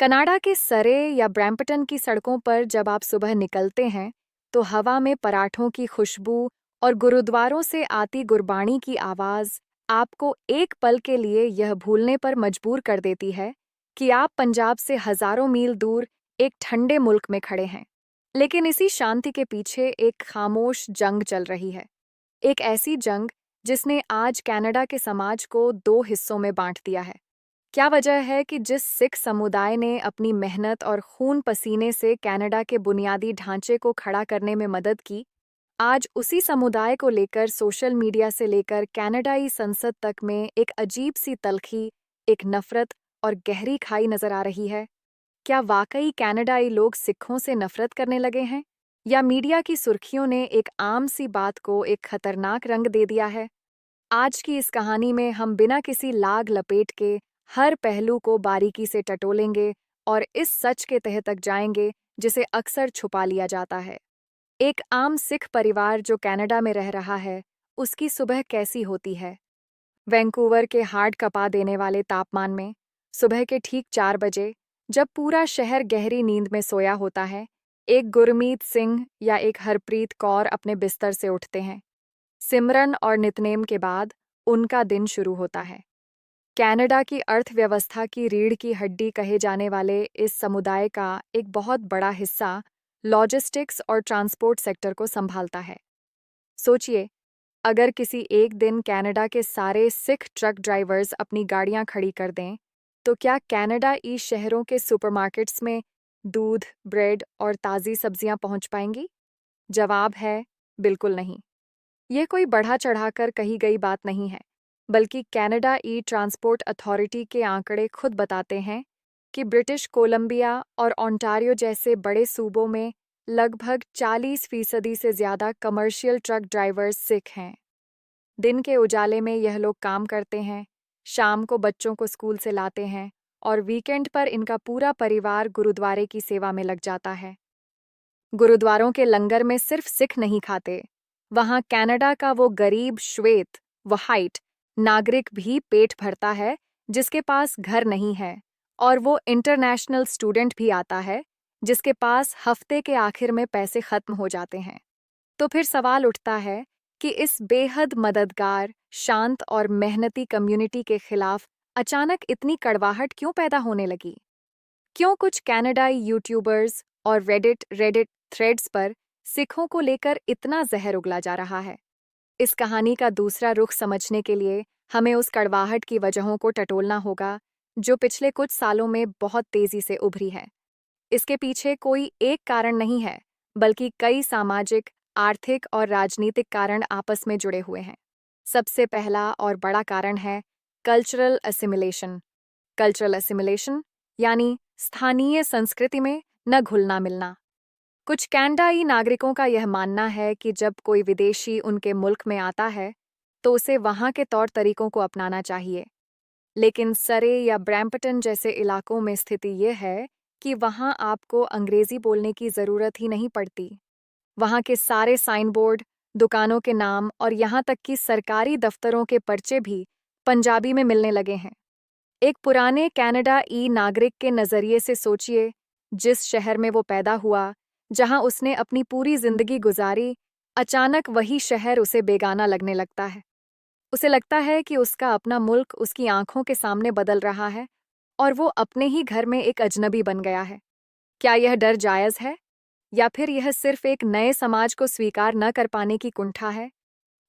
Canada के सरे या ब्रैम्पटन की सड़कों पर जब आप सुबह निकलते हैं तो हवा में पराठों की खुशबू और गुरुद्वारों से आती गुरबाणी की आवाज़ आपको एक पल के लिए यह भूलने पर मजबूर कर देती है कि आप पंजाब से हजारों मील दूर एक ठंडे मुल्क में खड़े हैं। लेकिन इसी शांति के पीछे एक खामोश जंग चल रही है। एक ऐसी जंग जिसने आज कनाडा के समाज को दो हिस्सों में बांट दिया है। क्या वजह है कि जिस सिख समुदाय ने अपनी मेहनत और खून पसीने से कनाडा के बुनियादी ढांचे को खड़ा करने में मदद की, आज उसी समुदाय को लेकर सोशल मीडिया से लेकर कनाडाई संसद तक में एक अजीब सी तल्खी, एक नफरत और गहरी खाई नजर आ रही है? क्या वाकई कनाडाई लोग सिखों से नफरत करने लगे हैं? या मीडिया की सुर्खियों ने एक आम सी बात को एक खतरनाक रंग दे दिया है? आज की इस कहानी में हम बिना किसी लाग लपेट के हर पहलू को बारीकी से टटोलेंगे और इस सच के तह तक जाएंगे जिसे अक्सर छुपा लिया जाता है। एक आम सिख परिवार जो कनाडा में रह रहा है, उसकी सुबह कैसी होती है? वैंकूवर के हार्ड कपा देने वाले तापमान में सुबह के ठीक 4 बजे, जब पूरा शहर गहरी नींद में सोया होता है, एक गुरमीत सिंह या एक हरप्रीत कौर अपने बिस्तर से उठते हैं। सिमरन और नितनेम के बाद उनका दिन शुरू होता है। कनाडा की अर्थव्यवस्था की रीढ़ की हड्डी कहे जाने वाले इस समुदाय का एक बहुत बड़ा हिस्सा लॉजिस्टिक्स और ट्रांसपोर्ट सेक्टर को संभालता है। सोचिए, अगर किसी एक दिन कनाडा के सारे सिख ट्रक ड्राइवर्स अपनी गाड़ियां खड़ी कर दें, तो क्या कनाडा ई शहरों के सुपरमार्केट्स में दूध, ब्रेड और ताज़ी सब्जियां पहुंच पाएंगी? जवाब है बिल्कुल नहीं। यह कोई बढ़ा चढ़ाकर कही गई बात नहीं है, बल्कि कनाडा ई ट्रांसपोर्ट अथॉरिटी के आंकड़े खुद बताते हैं कि ब्रिटिश कोलंबिया और ओंटारियो जैसे बड़े सूबों में लगभग 40% से ज़्यादा कमर्शियल ट्रक ड्राइवर्स सिख हैं। दिन के उजाले में यह लोग काम करते हैं, शाम को बच्चों को स्कूल से लाते हैं और वीकेंड पर इनका पूरा परिवार गुरुद्वारे की सेवा में लग जाता है। गुरुद्वारों के लंगर में सिर्फ सिख नहीं खाते, वहाँ कनाडा का वो गरीब श्वेत व्हाइट नागरिक भी पेट भरता है जिसके पास घर नहीं है, और वो इंटरनेशनल स्टूडेंट भी आता है जिसके पास हफ्ते के आखिर में पैसे खत्म हो जाते हैं। तो फिर सवाल उठता है कि इस बेहद मददगार, शांत और मेहनती कम्युनिटी के खिलाफ अचानक इतनी कड़वाहट क्यों पैदा होने लगी? क्यों कुछ कनाडाई यूट्यूबर्स और रेडिट थ्रेड्स पर सिखों को लेकर इतना जहर उगला जा रहा है? इस कहानी का दूसरा रुख समझने के लिए हमें उस कड़वाहट की वजहों को टटोलना होगा जो पिछले कुछ सालों में बहुत तेजी से उभरी है। इसके पीछे कोई एक कारण नहीं है, बल्कि कई सामाजिक, आर्थिक और राजनीतिक कारण आपस में जुड़े हुए हैं। सबसे पहला और बड़ा कारण है कल्चरल असिमिलेशन। कल्चरल असिमिलेशन यानी स्थानीय संस्कृति में न घुलना मिलना। कुछ कनाडाई नागरिकों का यह मानना है कि जब कोई विदेशी उनके मुल्क में आता है तो उसे वहाँ के तौर तरीकों को अपनाना चाहिए। लेकिन सरे या ब्रैम्पटन जैसे इलाकों में स्थिति यह है कि वहाँ आपको अंग्रेजी बोलने की ज़रूरत ही नहीं पड़ती। वहाँ के सारे साइन बोर्ड, दुकानों के नाम और यहाँ तक कि सरकारी दफ्तरों के पर्चे भी पंजाबी में मिलने लगे हैं। एक पुराने कनाडा ई नागरिक के नज़रिए से सोचिए, जिस शहर में वो पैदा हुआ, जहाँ उसने अपनी पूरी जिंदगी गुजारी, अचानक वही शहर उसे बेगाना लगने लगता है। उसे लगता है कि उसका अपना मुल्क उसकी आंखों के सामने बदल रहा है और वो अपने ही घर में एक अजनबी बन गया है। क्या यह डर जायज़ है, या फिर यह सिर्फ एक नए समाज को स्वीकार न कर पाने की कुंठा है?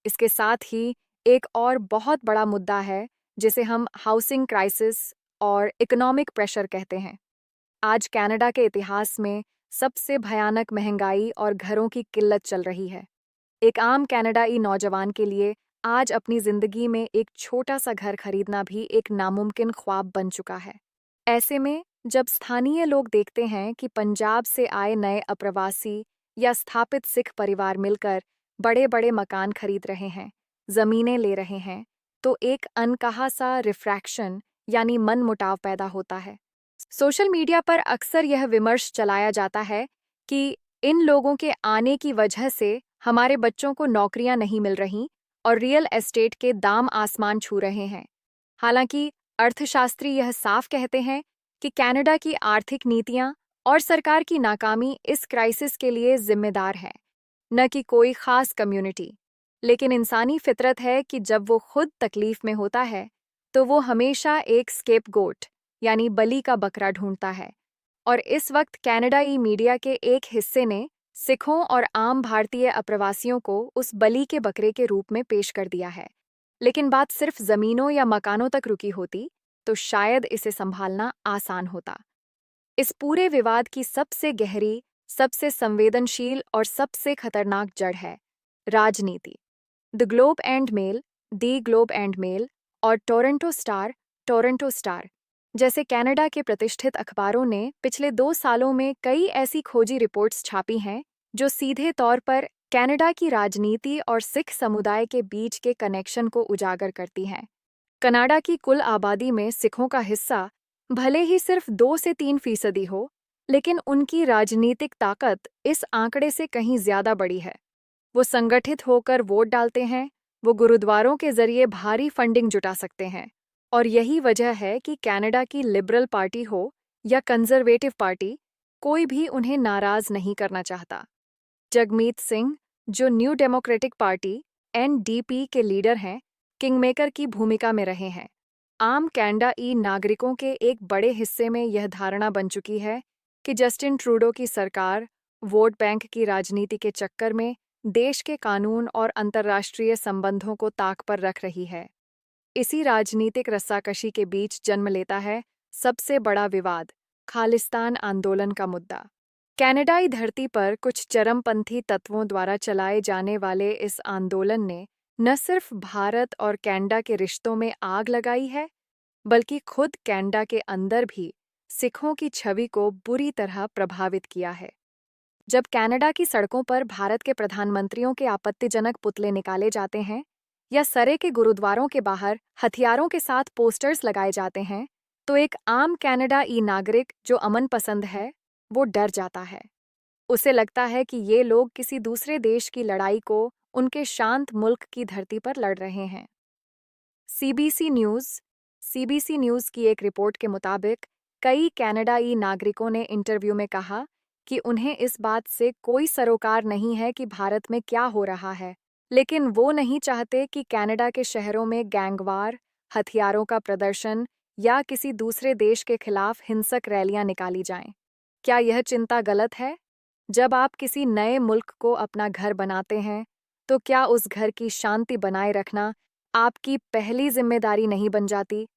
इसके साथ ही एक और बहुत बड़ा मुद्दा है जिसे हम हाउसिंग क्राइसिस और इकोनॉमिक प्रेशर कहते हैं। आज कनाडा के इतिहास में सबसे भयानक महंगाई और घरों की किल्लत चल रही है। एक आम कनाडाई नौजवान के लिए आज अपनी जिंदगी में एक छोटा सा घर खरीदना भी एक नामुमकिन ख्वाब बन चुका है। ऐसे में जब स्थानीय लोग देखते हैं कि पंजाब से आए नए अप्रवासी या स्थापित सिख परिवार मिलकर बड़े बड़े मकान खरीद रहे हैं, जमीनें ले रहे हैं, तो एक अनकहा सा रिफ्रैक्शन यानी मनमुटाव पैदा होता है। सोशल मीडिया पर अक्सर यह विमर्श चलाया जाता है कि इन लोगों के आने की वजह से हमारे बच्चों को नौकरियां नहीं मिल रहीं और रियल एस्टेट के दाम आसमान छू रहे हैं। हालांकि अर्थशास्त्री यह साफ कहते हैं कि कनाडा की आर्थिक नीतियां और सरकार की नाकामी इस क्राइसिस के लिए जिम्मेदार है, न कि कोई खास कम्युनिटी। लेकिन इंसानी फितरत है कि जब वो खुद तकलीफ में होता है तो वो हमेशा एक स्केपगोट यानी बलि का बकरा ढूंढता है। और इस वक्त कनाडाई मीडिया के एक हिस्से ने सिखों और आम भारतीय अप्रवासियों को उस बलि के बकरे के रूप में पेश कर दिया है। लेकिन बात सिर्फ जमीनों या मकानों तक रुकी होती तो शायद इसे संभालना आसान होता। इस पूरे विवाद की सबसे गहरी, सबसे संवेदनशील और सबसे खतरनाक जड़ है राजनीति। The globe and mail, the globe and mail और टोरंटो स्टार जैसे कनाडा के प्रतिष्ठित अखबारों ने पिछले 2 सालों में कई ऐसी खोजी रिपोर्ट्स छापी हैं जो सीधे तौर पर कनाडा की राजनीति और सिख समुदाय के बीच के कनेक्शन को उजागर करती हैं। कनाडा की कुल आबादी में सिखों का हिस्सा भले ही सिर्फ 2 से 3% हो, लेकिन उनकी राजनीतिक ताकत इस आंकड़े से कहीं ज्यादा बड़ी है। वो संगठित होकर वोट डालते हैं, वो गुरुद्वारों के जरिए भारी फंडिंग जुटा सकते हैं, और यही वजह है कि कनाडा की लिबरल पार्टी हो या कंजर्वेटिव पार्टी, कोई भी उन्हें नाराज नहीं करना चाहता। जगमीत सिंह, जो न्यू डेमोक्रेटिक पार्टी (NDP) के लीडर हैं, किंगमेकर की भूमिका में रहे हैं। आम कनाडाई नागरिकों के एक बड़े हिस्से में यह धारणा बन चुकी है कि जस्टिन ट्रूडो की सरकार वोट बैंक की राजनीति के चक्कर में देश के कानून और अंतर्राष्ट्रीय संबंधों को ताक पर रख रही है। इसी राजनीतिक रस्साकशी के बीच जन्म लेता है सबसे बड़ा विवाद, खालिस्तान आंदोलन का मुद्दा। कनाडाई धरती पर कुछ चरमपंथी तत्वों द्वारा चलाए जाने वाले इस आंदोलन ने न सिर्फ भारत और कनाडा के रिश्तों में आग लगाई है, बल्कि खुद कनाडा के अंदर भी सिखों की छवि को बुरी तरह प्रभावित किया है। जब कनाडा की सड़कों पर भारत के प्रधानमंत्रियों के आपत्तिजनक पुतले निकाले जाते हैं या सरे के गुरुद्वारों के बाहर हथियारों के साथ पोस्टर्स लगाए जाते हैं, तो एक आम कनाडाई नागरिक जो अमन पसंद है, वो डर जाता है। उसे लगता है कि ये लोग किसी दूसरे देश की लड़ाई को उनके शांत मुल्क की धरती पर लड़ रहे हैं। सीबीसी न्यूज़ की एक रिपोर्ट के मुताबिक कई कनाडाई नागरिकों ने इंटरव्यू में कहा कि उन्हें इस बात से कोई सरोकार नहीं है कि भारत में क्या हो रहा है, लेकिन वो नहीं चाहते कि कनाडा के शहरों में गैंगवार, हथियारों का प्रदर्शन या किसी दूसरे देश के खिलाफ हिंसक रैलियां निकाली जाएं। क्या यह चिंता गलत है? जब आप किसी नए मुल्क को अपना घर बनाते हैं, तो क्या उस घर की शांति बनाए रखना आपकी पहली जिम्मेदारी नहीं बन जाती?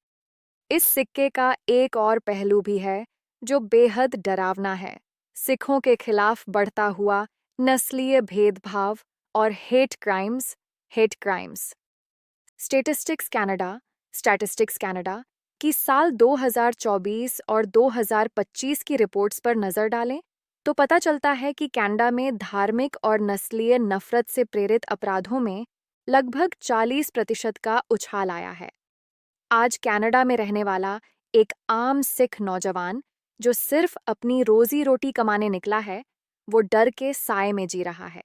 इस सिक्के का एक और पहलू भी है जो बेहद डरावना है, सिखों के खिलाफ बढ़ता हुआ नस्लीय भेदभाव और हेट क्राइम्स। स्टैटिस्टिक्स कनाडा की साल 2024 और 2025 की रिपोर्ट्स पर नजर डालें तो पता चलता है कि कनाडा में धार्मिक और नस्लीय नफरत से प्रेरित अपराधों में लगभग 40% का उछाल आया है। आज कनाडा में रहने वाला एक आम सिख नौजवान जो सिर्फ अपनी रोजी रोटी कमाने निकला है, वो डर के साए में जी रहा है।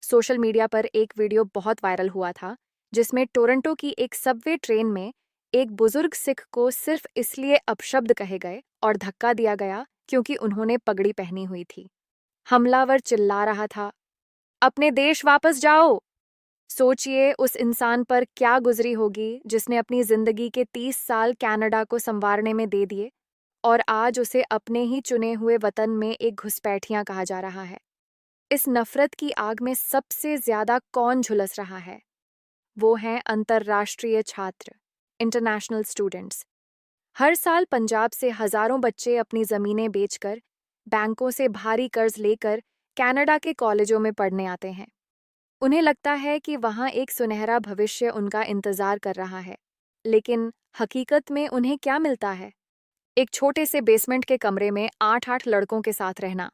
सोशल मीडिया पर एक वीडियो बहुत वायरल हुआ था जिसमें टोरंटो की एक सबवे ट्रेन में एक बुजुर्ग सिख को सिर्फ इसलिए अपशब्द कहे गए और धक्का दिया गया क्योंकि उन्होंने पगड़ी पहनी हुई थी। हमलावर चिल्ला रहा था, अपने देश वापस जाओ। सोचिए उस इंसान पर क्या गुजरी होगी जिसने अपनी जिंदगी के 30 साल कनाडा को संवारने में दे दिए और आज उसे अपने ही चुने हुए वतन में एक घुसपैठिया कहा जा रहा है। इस नफरत की आग में सबसे ज्यादा कौन झुलस रहा है? वो हैं अंतर्राष्ट्रीय छात्र, इंटरनेशनल स्टूडेंट्स। हर साल पंजाब से हजारों बच्चे अपनी जमीनें बेचकर, बैंकों से भारी कर्ज लेकर कनाडा के कॉलेजों में पढ़ने आते हैं। उन्हें लगता है कि वहाँ एक सुनहरा भविष्य उनका इंतजार कर रहा है, लेकिन हकीकत में उन्हें क्या मिलता है? एक छोटे से बेसमेंट के कमरे में 8-8 लड़कों के साथ रहना,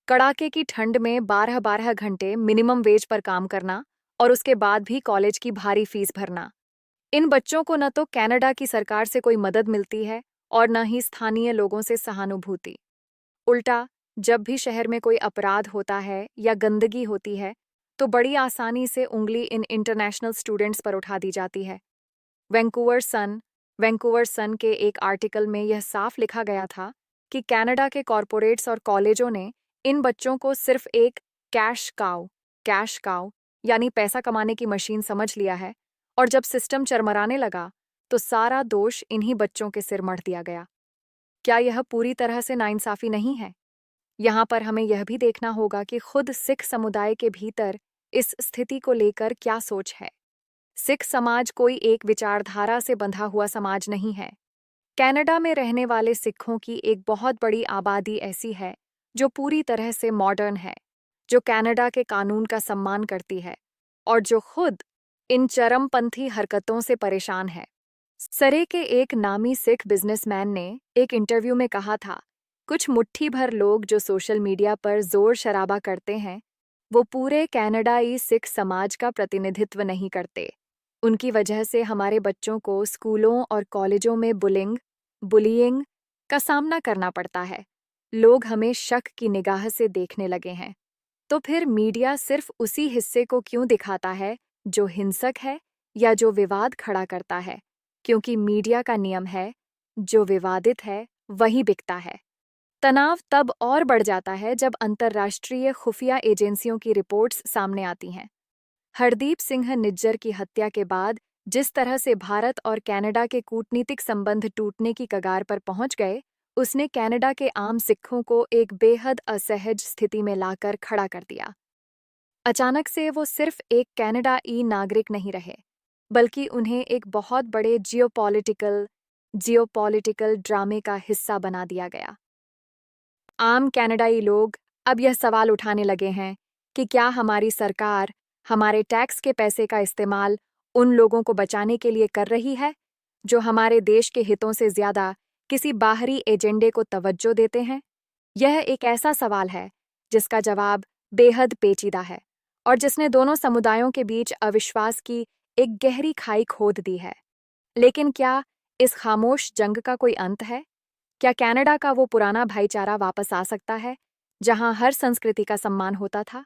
कड़ाके की ठंड में 12-12 घंटे मिनिमम वेज पर काम करना और उसके बाद भी कॉलेज की भारी फीस भरना। इन बच्चों को न तो कनाडा की सरकार से कोई मदद मिलती है और न ही स्थानीय लोगों से सहानुभूति। उल्टा, जब भी शहर में कोई अपराध होता है या गंदगी होती है, तो बड़ी आसानी से उंगली इन इंटरनेशनल स्टूडेंट्स पर उठा दी जाती है। वैंकूवर सन, वैंकूवर सन के एक आर्टिकल में यह साफ लिखा गया था कि कनाडा के कॉरपोरेट्स और कॉलेजों ने इन बच्चों को सिर्फ एक कैश काउ यानी पैसा कमाने की मशीन समझ लिया है, और जब सिस्टम चरमराने लगा तो सारा दोष इन्हीं बच्चों के सिर मढ़ दिया गया। क्या यह पूरी तरह से नाइंसाफी नहीं है? यहाँ पर हमें यह भी देखना होगा कि खुद सिख समुदाय के भीतर इस स्थिति को लेकर क्या सोच है। सिख समाज कोई एक विचारधारा से बंधा हुआ समाज नहीं है। कनाडा में रहने वाले सिखों की एक बहुत बड़ी आबादी ऐसी है जो पूरी तरह से मॉडर्न है, जो कनाडा के कानून का सम्मान करती है और जो खुद इन चरमपंथी हरकतों से परेशान है। सरे के एक नामी सिख बिजनेसमैन ने एक इंटरव्यू में कहा था, कुछ मुट्ठी भर लोग जो सोशल मीडिया पर जोर शराबा करते हैं वो पूरे कनाडाई सिख समाज का प्रतिनिधित्व नहीं करते। उनकी वजह से हमारे बच्चों को स्कूलों और कॉलेजों में बुलिंग का सामना करना पड़ता है। लोग हमें शक की निगाह से देखने लगे हैं। तो फिर मीडिया सिर्फ उसी हिस्से को क्यों दिखाता है जो हिंसक है या जो विवाद खड़ा करता है? क्योंकि मीडिया का नियम है, जो विवादित है वही बिकता है। तनाव तब और बढ़ जाता है जब अंतर्राष्ट्रीय खुफिया एजेंसियों की रिपोर्ट्स सामने आती हैं। हरदीप सिंह निज्जर की हत्या के बाद जिस तरह से भारत और कनाडा के कूटनीतिक संबंध टूटने की कगार पर पहुंच गए, उसने कनाडा के आम सिखों को एक बेहद असहज स्थिति में लाकर खड़ा कर दिया। अचानक से वो सिर्फ एक कनाडाई नागरिक नहीं रहे, बल्कि उन्हें एक बहुत बड़े जियोपॉलिटिकल ड्रामे का हिस्सा बना दिया गया। आम कनाडाई लोग अब यह सवाल उठाने लगे हैं कि क्या हमारी सरकार हमारे टैक्स के पैसे का इस्तेमाल उन लोगों को बचाने के लिए कर रही है जो हमारे देश के हितों से ज्यादा किसी बाहरी एजेंडे को तवज्जो देते हैं? यह एक ऐसा सवाल है जिसका जवाब बेहद पेचीदा है और जिसने दोनों समुदायों के बीच अविश्वास की एक गहरी खाई खोद दी है। लेकिन क्या इस खामोश जंग का कोई अंत है? क्या कनाडा का वो पुराना भाईचारा वापस आ सकता है जहां हर संस्कृति का सम्मान होता था?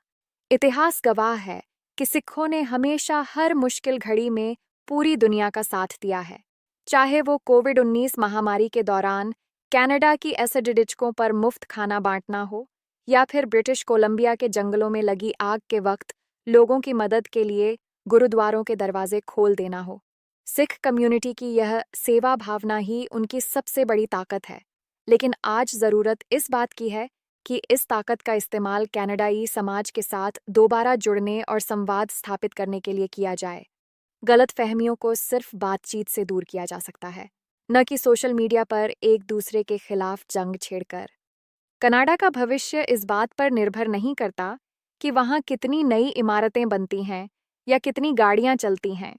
इतिहास गवाह है कि सिखों ने हमेशा हर मुश्किल घड़ी में पूरी दुनिया का साथ दिया है, चाहे वो कोविड-19 महामारी के दौरान कनाडा की एसएडिडिचकों पर मुफ्त खाना बांटना हो, या फिर ब्रिटिश कोलंबिया के जंगलों में लगी आग के वक्त लोगों की मदद के लिए गुरुद्वारों के दरवाजे खोल देना हो। सिख कम्युनिटी की यह सेवा भावना ही उनकी सबसे बड़ी ताकत है। लेकिन आज ज़रूरत इस बात की है कि इस ताकत का इस्तेमाल कनाडाई समाज के साथ दोबारा जुड़ने और संवाद स्थापित करने के लिए किया जाए। गलतफहमियों को सिर्फ बातचीत से दूर किया जा सकता है, न कि सोशल मीडिया पर एक दूसरे के खिलाफ जंग छेड़कर। कनाडा का भविष्य इस बात पर निर्भर नहीं करता कि वहाँ कितनी नई इमारतें बनती हैं या कितनी गाड़ियाँ चलती हैं,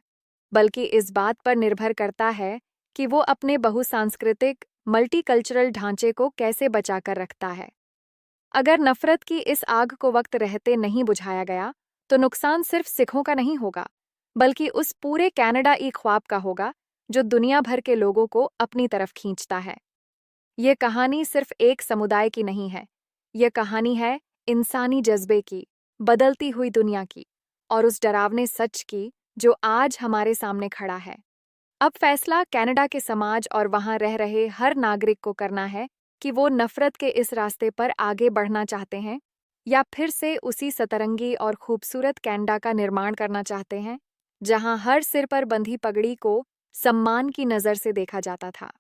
बल्कि इस बात पर निर्भर करता है कि वो अपने बहुसांस्कृतिक मल्टीकल्चरल ढांचे को कैसे बचाकर रखता है। अगर नफरत की इस आग को वक्त रहते नहीं बुझाया गया तो नुकसान सिर्फ सिखों का नहीं होगा, बल्कि उस पूरे कनाडाई ख्वाब का होगा जो दुनिया भर के लोगों को अपनी तरफ खींचता है। ये कहानी सिर्फ एक समुदाय की नहीं है, ये कहानी है इंसानी जज्बे की, बदलती हुई दुनिया की और उस डरावने सच की जो आज हमारे सामने खड़ा है। अब फैसला कनाडा के समाज और वहां रह रहे हर नागरिक को करना है कि वो नफरत के इस रास्ते पर आगे बढ़ना चाहते हैं या फिर से उसी सतरंगी और खूबसूरत कनाडा का निर्माण करना चाहते हैं जहां हर सिर पर बंधी पगड़ी को सम्मान की नज़र से देखा जाता था।